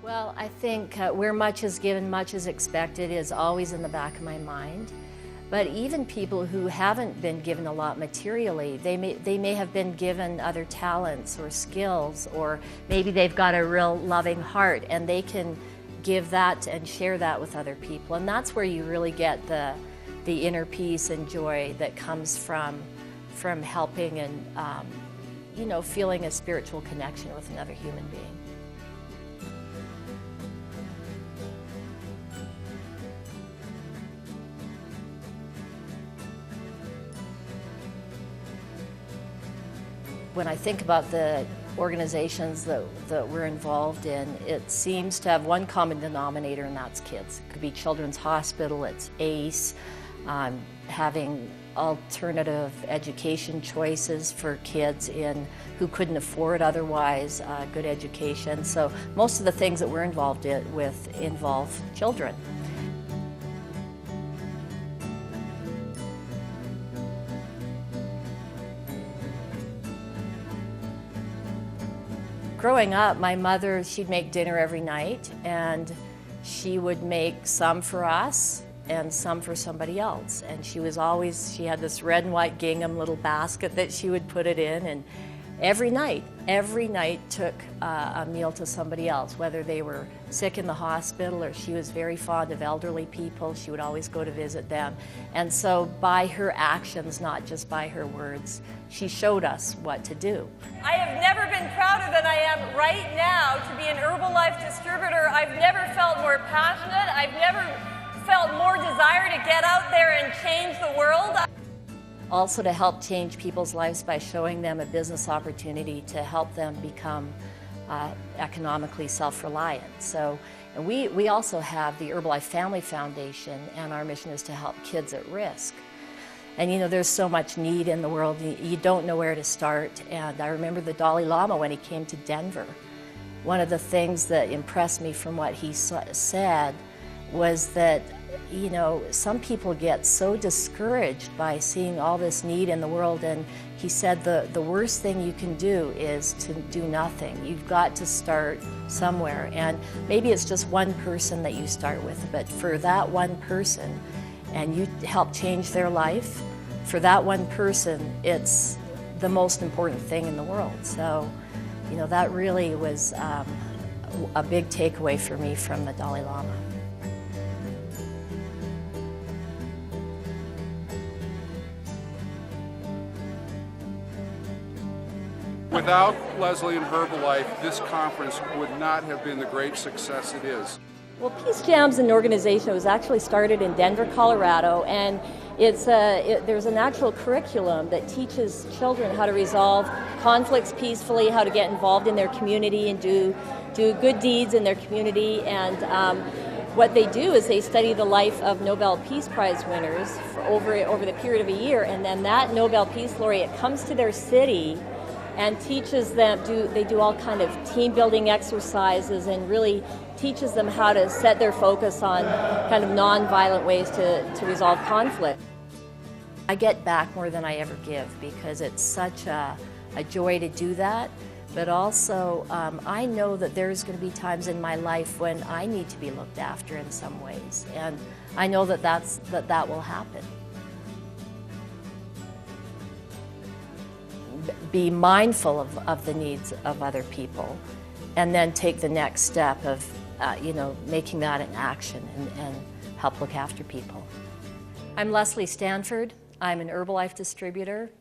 Well, I think where much is given, much is expected is always in the back of my mind. But even people who haven't been given a lot materially, they may have been given other talents or skills, or maybe they've got a real loving heart and they can give that and share that with other people. And that's where you really get the inner peace and joy that comes from helping and feeling a spiritual connection with another human being. When I think about the organizations that we're involved in, it seems to have one common denominator, and that's kids. It could be Children's Hospital, it's ACE, having alternative education choices for kids who couldn't afford otherwise good education. So most of the things that we're involved with involve children. Growing up, my mother, she'd make dinner every night, and she would make some for us and some for somebody else. And she had this red and white gingham little basket that she would put it in, and every night took a meal to somebody else, whether they were sick in the hospital or she was very fond of elderly people. She would always go to visit them. And so by her actions, not just by her words, she showed us what to do. I have never been prouder than I am right now to be an Herbalife distributor. I've never felt more passionate. I've never felt more desire to get out there and change the world. Also to help change people's lives by showing them a business opportunity to help them become economically self-reliant. So and we also have the Herbalife Family Foundation, and our mission is to help kids at risk. And there's so much need in the world, you don't know where to start. And I remember the Dalai Lama when he came to Denver. One of the things that impressed me from what he said was that some people get so discouraged by seeing all this need in the world, and he said the worst thing you can do is to do nothing. You've got to start somewhere, and maybe it's just one person that you start with, but for that one person, and you help change their life, for that one person, it's the most important thing in the world. So, that really was a big takeaway for me from the Dalai Lama. Without Leslie and Herbalife, this conference would not have been the great success it is. Well, Peace Jam's an organization that was actually started in Denver, Colorado, and there's an actual curriculum that teaches children how to resolve conflicts peacefully, how to get involved in their community and do good deeds in their community. And what they do is they study the life of Nobel Peace Prize winners over the period of a year, and then that Nobel Peace Laureate comes to their city and teaches them, they do all kind of team building exercises and really teaches them how to set their focus on kind of non-violent ways to resolve conflict. I get back more than I ever give because it's such a joy to do that, but also I know that there's going to be times in my life when I need to be looked after in some ways, and I know that will happen. Be mindful of the needs of other people, and then take the next step of making that an action and help look after people. I'm Leslie Stanford. I'm an Herbalife distributor.